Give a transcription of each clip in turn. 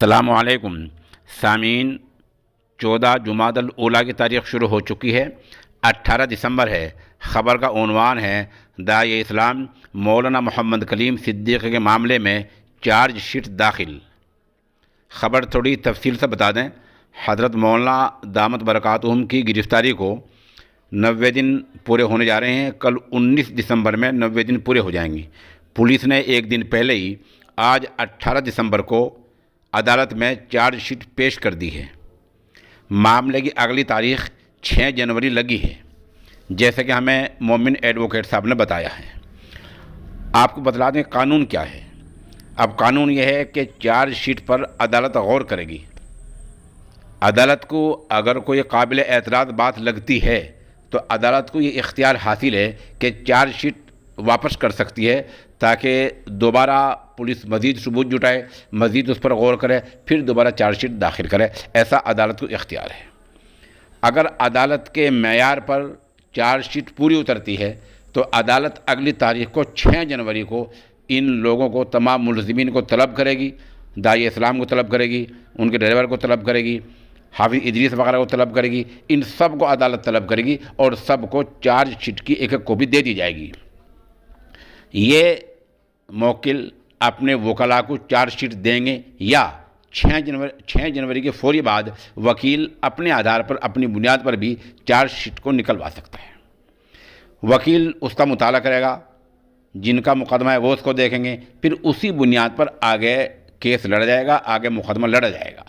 السلام علیکم سامعین، 14 جمادی الاولیٰ کی تاریخ شروع ہو چکی ہے۔ 18 دسمبر ہے۔ خبر کا عنوان ہے داعی اسلام مولانا محمد کلیم صدیقی کے معاملے میں چارج شیٹ داخل۔ خبر تھوڑی تفصیل سے بتا دیں۔ حضرت مولانا دامت برکاتہم کی گرفتاری کو 90 دن پورے ہونے جا رہے ہیں۔ کل 19 دسمبر میں 90 دن پورے ہو جائیں گے۔ پولیس نے ایک دن پہلے ہی آج 18 دسمبر کو عدالت میں چارج شیٹ پیش کر دی ہے۔ معاملے کی اگلی تاریخ 6 جنوری لگی ہے، جیسے کہ ہمیں مومن ایڈوکیٹ صاحب نے بتایا ہے۔ آپ کو بتلا دیں قانون کیا ہے۔ اب قانون یہ ہے کہ چارج شیٹ پر عدالت غور کرے گی۔ عدالت کو اگر کوئی قابل اعتراض بات لگتی ہے تو عدالت کو یہ اختیار حاصل ہے کہ چارج شیٹ واپس کر سکتی ہے، تاکہ دوبارہ پولیس مزید ثبوت جٹائے، مزید اس پر غور کرے، پھر دوبارہ چارج شیٹ داخل کرے۔ ایسا عدالت کو اختیار ہے۔ اگر عدالت کے معیار پر چارج شیٹ پوری اترتی ہے تو عدالت اگلی تاریخ کو 6 جنوری کو ان لوگوں کو، تمام ملزمین کو طلب کرے گی۔ داعی اسلام کو طلب کرے گی، ان کے ڈرائیور کو طلب کرے گی، حافظ ادریس وغیرہ کو طلب کرے گی۔ ان سب کو عدالت طلب کرے گی اور سب کو چارج شیٹ کی ایک کاپی دے دی جائے گی۔ یہ موکل اپنے وکلاء کو چارج شیٹ دیں گے یا 6 جنوری کے فوری بعد وکیل اپنے آدھار پر، اپنی بنیاد پر بھی چارج شیٹ کو نکلوا سکتا ہے۔ وکیل اس کا مطالعہ کرے گا، جن کا مقدمہ ہے وہ اس کو دیکھیں گے، پھر اسی بنیاد پر آگے کیس لڑا جائے گا، آگے مقدمہ لڑا جائے گا۔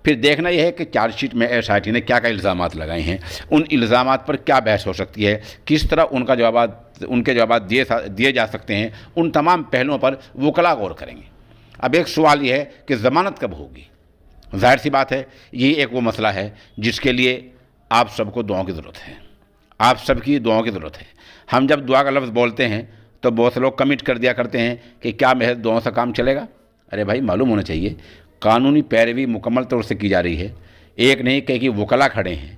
پھر دیکھنا یہ ہے کہ چارج شیٹ میں ایس آئی ٹی نے کیا الزامات لگائے ہیں، ان الزامات پر کیا بحث ہو سکتی ہے، کس طرح ان کے جوابات دیے جا سکتے ہیں، ان تمام پہلوؤں پر وکلاء غور کریں گے۔ اب ایک سوال یہ ہے کہ ضمانت کب ہوگی؟ ظاہر سی بات ہے، یہ ایک وہ مسئلہ ہے جس کے لیے آپ سب کو دعاؤں کی ضرورت ہے، آپ سب کی دعاؤں کی ضرورت ہے۔ ہم جب دعا کا لفظ بولتے ہیں تو بہت سے لوگ کمٹ کر دیا کرتے ہیں کہ کیا محض دعاؤں سے کام چلے گا؟ ارے بھائی، معلوم ہونا چاہیے قانونی پیروی مکمل طور سے کی جا رہی ہے۔ ایک نہیں کہ وکلاء کھڑے ہیں،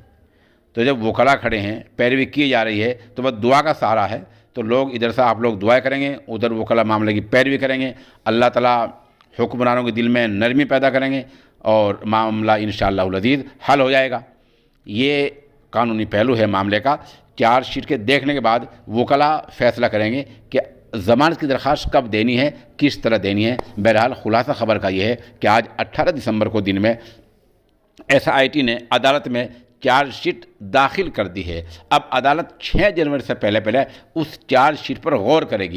تو جب وکلاء کھڑے ہیں، پیروی کی جا رہی ہے، تو بس دعا کا سہارا ہے۔ تو لوگ ادھر سے آپ لوگ دعائیں کریں گے، ادھر وکلاء معاملے کی پیروی کریں گے۔ اللہ تعالیٰ حکمرانوں کے دل میں نرمی پیدا کریں گے اور معاملہ انشاءاللہ العزیز حل ہو جائے گا۔ یہ قانونی پہلو ہے معاملے کا۔ چارج شیٹ کے دیکھنے کے بعد وکلاء فیصلہ کریں گے کہ ضمانت کی درخواست کب دینی ہے، کس طرح دینی ہے۔ بہرحال خلاصہ خبر کا یہ ہے کہ آج 18 دسمبر کو دن میں ایس آئی ٹی نے عدالت میں چارج شیٹ داخل کر دی ہے۔ اب عدالت 6 جنوری سے پہلے اس چارج شیٹ پر غور کرے گی۔